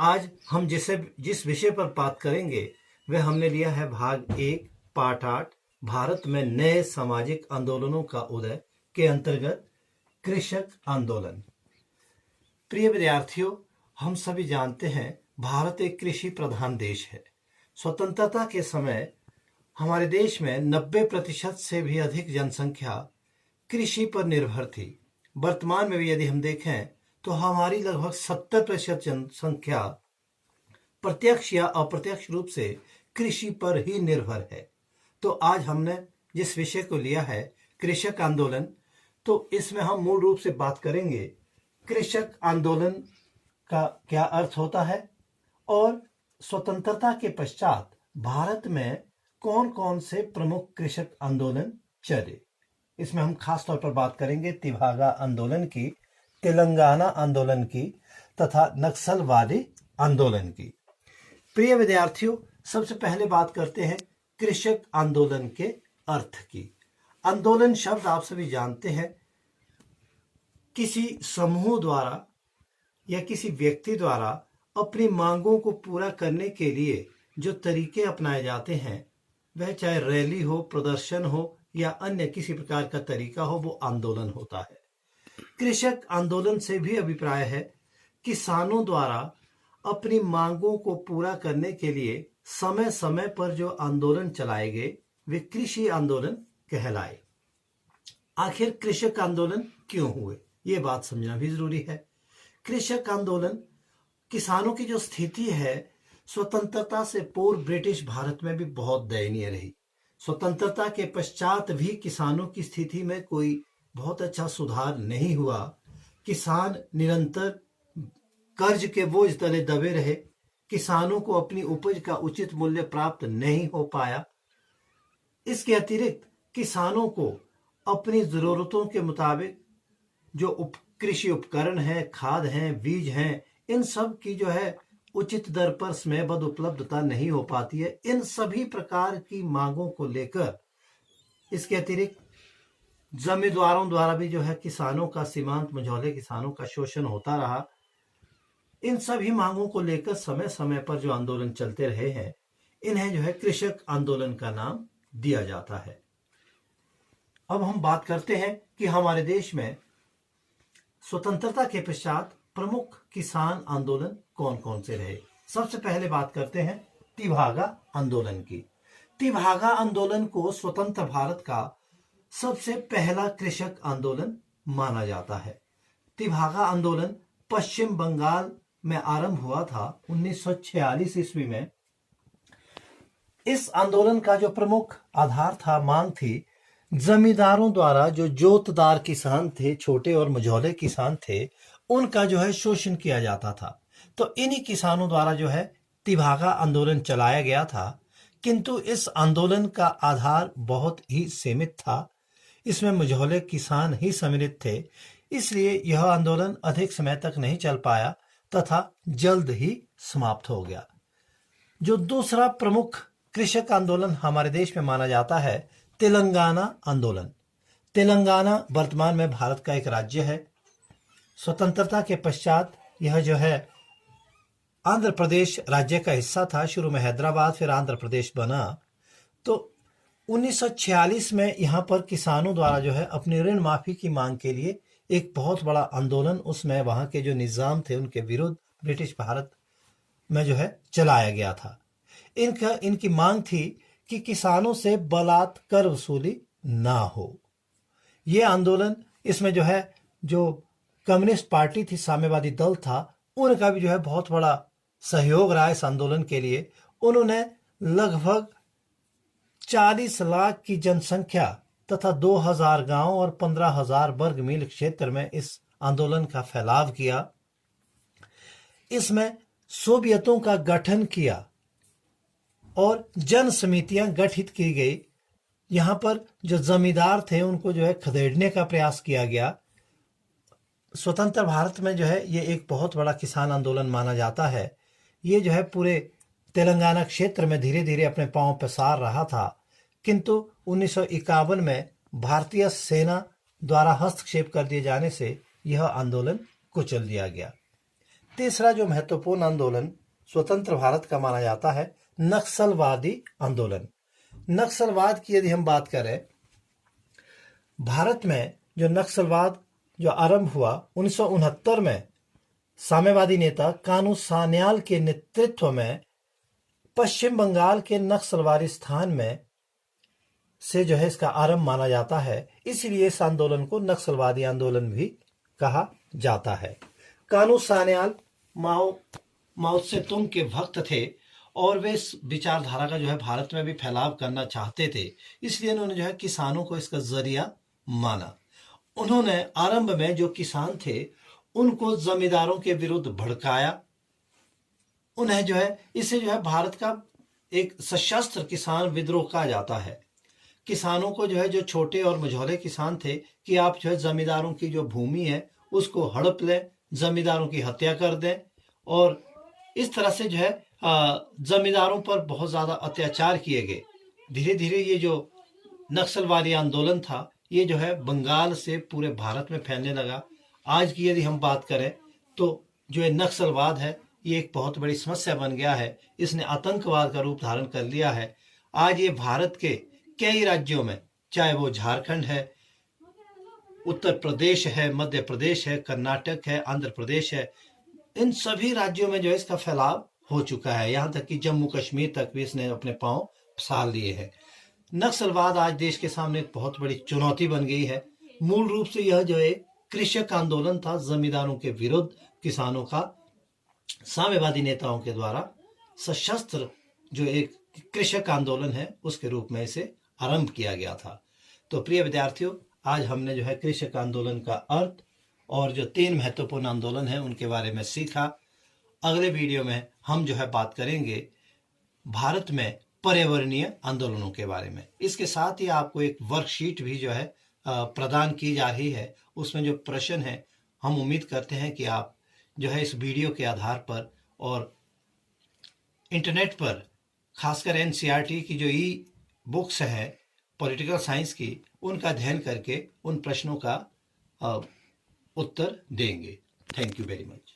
आज हम जिस विषय पर बात करेंगे वह हमने लिया है भाग 1 पार्ट 8 भारत में नए सामाजिक आंदोलनों का उदय के अंतर्गत कृषक आंदोलन। प्रिय विद्यार्थियों, हम सभी जानते हैं भारत एक कृषि प्रधान देश है। स्वतंत्रता के समय हमारे देश में 90% से भी अधिक जनसंख्या कृषि पर निर्भर थी। वर्तमान में भी यदि हम देखें तो हमारी लगभग 70% जनसंख्या प्रत्यक्ष या अप्रत्यक्ष रूप से कृषि पर ही निर्भर है। तो आज हमने जिस विषय को लिया है कृषक आंदोलन, तो इसमें हम मूल रूप से बात करेंगे कृषक आंदोलन का क्या अर्थ होता है और स्वतंत्रता के पश्चात भारत में कौन कौन से प्रमुख कृषक आंदोलन चले। इसमें हम खास तौर पर बात करेंगे तिभागा आंदोलन की, तेलंगाना आंदोलन की तथा नक्सलवादी आंदोलन की। प्रिय विद्यार्थियों, सबसे पहले बात करते हैं कृषक आंदोलन के अर्थ की। आंदोलन शब्द आप सभी जानते हैं, किसी समूह द्वारा या किसी व्यक्ति द्वारा अपनी मांगों को पूरा करने के लिए जो तरीके अपनाए जाते हैं, वह चाहे रैली हो, प्रदर्शन हो या अन्य किसी प्रकार का तरीका हो, वो आंदोलन होता है। कृषक आंदोलन से भी अभिप्राय है किसानों द्वारा अपनी मांगों को पूरा करने के लिए समय समय पर जो आंदोलन चलाए गए वे कृषि आंदोलन कहलाए। आखिर कृषक आंदोलन क्यों हुए, ये बात समझना भी जरूरी है। कृषक आंदोलन, किसानों की जो स्थिति है स्वतंत्रता से पूर्व ब्रिटिश भारत में भी बहुत दयनीय रही। स्वतंत्रता के पश्चात भी किसानों की स्थिति में कोई बहुत अच्छा सुधार नहीं हुआ। किसान निरंतर कर्ज के बोझ तले दबे रहे। किसानों को अपनी उपज का उचित मूल्य प्राप्त नहीं हो पाया। इसके अतिरिक्त किसानों को अपनी जरूरतों के मुताबिक जो कृषि उपकरण है, खाद हैं, बीज हैं, इन सब की जो है उचित दर पर समयबद्ध उपलब्धता नहीं हो पाती है। इन सभी प्रकार की मांगों को लेकर, इसके अतिरिक्त जमींदारों द्वारा भी जो है किसानों का, सीमांत मझौले किसानों का शोषण होता रहा। इन सभी मांगों को लेकर समय समय पर जो आंदोलन चलते रहे हैं, इन्हें जो है कृषक आंदोलन का नाम दिया जाता है। अब हम बात करते हैं कि हमारे देश में स्वतंत्रता के पश्चात प्रमुख किसान आंदोलन कौन कौन से रहे। सबसे पहले बात करते हैं तिभागा आंदोलन की। तिभागा आंदोलन को स्वतंत्र भारत का सबसे पहला कृषक आंदोलन माना जाता है। तिभागा आंदोलन पश्चिम बंगाल में आरंभ हुआ था 1946 ईस्वी में। इस आंदोलन का जो प्रमुख आधार था, मांग थी, जमींदारों द्वारा जो जोतदार किसान थे, छोटे और मझौले किसान थे, उनका जो है शोषण किया जाता था। तो इन्हीं किसानों द्वारा जो है तिभागा आंदोलन चलाया गया था। किंतु इस आंदोलन का आधार बहुत ही सीमित था। इसमें मझौले किसान ही सम्मिलित थे, इसलिए यह आंदोलन अधिक समय तक नहीं चल पाया तथा जल्द ही समाप्त हो गया। जो दूसरा प्रमुख कृषक आंदोलन हमारे देश में माना जाता है, तेलंगाना आंदोलन। तेलंगाना वर्तमान में भारत का एक राज्य है। स्वतंत्रता के पश्चात यह जो है आंध्र प्रदेश राज्य का हिस्सा था। शुरू में हैदराबाद, फिर आंध्र प्रदेश बना। तो 1946 में यहाँ पर किसानों द्वारा जो है अपनी ऋण माफी की मांग के लिए एक बहुत बड़ा आंदोलन उसमें वहाँ के जो निजाम थे उनके विरुद्ध ब्रिटिश भारत में जो है चलाया गया था। इनकी मांग थी कि किसानों से बलात्कार वसूली ना हो। ये आंदोलन, इसमें जो है जो कम्युनिस्ट पार्टी थी, साम्यवादी दल था, उनका भी जो है बहुत बड़ा सहयोग रहा इस आंदोलन के लिए। उन्होंने लगभग 40 लाख की जनसंख्या तथा 2000 गांव और 15,000 वर्ग मील क्षेत्र में इस आंदोलन का फैलाव किया। इसमें सोवियतों का गठन किया और जन समितियां गठित की गई। यहां पर जो जमींदार थे उनको जो है खदेड़ने का प्रयास किया गया। स्वतंत्र भारत में जो है ये एक बहुत बड़ा किसान आंदोलन माना जाता है। ये जो है पूरे तेलंगाना क्षेत्र में धीरे धीरे अपने पांव पसार रहा था। किंतु 1951 में भारतीय सेना द्वारा हस्तक्षेप कर दिए जाने से यह आंदोलन कुचल दिया गया। तीसरा जो महत्वपूर्ण आंदोलन स्वतंत्र भारत का माना जाता है नक्सलवादी आंदोलन। नक्सलवाद की यदि हम बात करें, भारत में जो नक्सलवाद जो आरंभ हुआ 1969 में साम्यवादी नेता कानू सान्याल के नेतृत्व में पश्चिम बंगाल के नक्सलवादी स्थान में से जो है इसका आरंभ माना जाता है। इसीलिए इस आंदोलन को नक्सलवादी आंदोलन भी कहा जाता है। कानू सान्याल माओ से तुंग के भक्त थे और वे इस विचारधारा का जो है भारत में भी फैलाव करना चाहते थे, इसलिए उन्होंने जो है किसानों को इसका जरिया माना। उन्होंने आरंभ में जो किसान थे उनको जमींदारों के विरुद्ध भड़काया। उन्हें जो है इसे जो है भारत का एक सशस्त्र किसान विद्रोह कहा जाता है। किसानों को जो है जो छोटे और मझौले किसान थे कि आप जो है जमींदारों की जो भूमि है उसको हड़प लें, जमींदारों की हत्या कर दें, और इस तरह से जो है जमींदारों पर बहुत ज्यादा अत्याचार किए गए। धीरे धीरे ये जो नक्सलवादी आंदोलन था ये जो है बंगाल से पूरे भारत में फैलने लगा। आज की यदि हम बात करें तो जो ये नक्सलवाद है ये एक बहुत बड़ी समस्या बन गया है। इसने आतंकवाद का रूप धारण कर लिया है। आज ये भारत के कई राज्यों में, चाहे वो झारखंड है, उत्तर प्रदेश है, मध्य प्रदेश है, कर्नाटक है, आंध्र प्रदेश है, इन सभी राज्यों में जो है इसका फैलाव हो चुका है। यहाँ तक कि जम्मू कश्मीर तक भी इसने अपने पांव पसार लिए हैं। नक्सलवाद आज देश के सामने एक बहुत बड़ी चुनौती बन गई है। मूल रूप से यह जो है कृषक आंदोलन था, जमींदारों के विरुद्ध किसानों का साम्यवादी नेताओं के द्वारा सशस्त्र जो एक कृषक आंदोलन है उसके रूप में इसे आरंभ किया गया था। तो प्रिय विद्यार्थियों, आज हमने जो है कृषक आंदोलन का अर्थ और जो 3 महत्वपूर्ण आंदोलन है उनके बारे में सीखा। अगले वीडियो में हम जो है बात करेंगे भारत में पर्यावरणीय आंदोलनों के बारे में। इसके साथ ही आपको एक वर्कशीट भी जो है प्रदान की जा रही है। उसमें जो प्रश्न है हम उम्मीद करते हैं कि आप जो है इस वीडियो के आधार पर और इंटरनेट पर खासकर एनसीईआरटी की जो बुक्स है पॉलिटिकल साइंस की, उनका अध्ययन करके उन प्रश्नों का उत्तर देंगे। Thank you very much.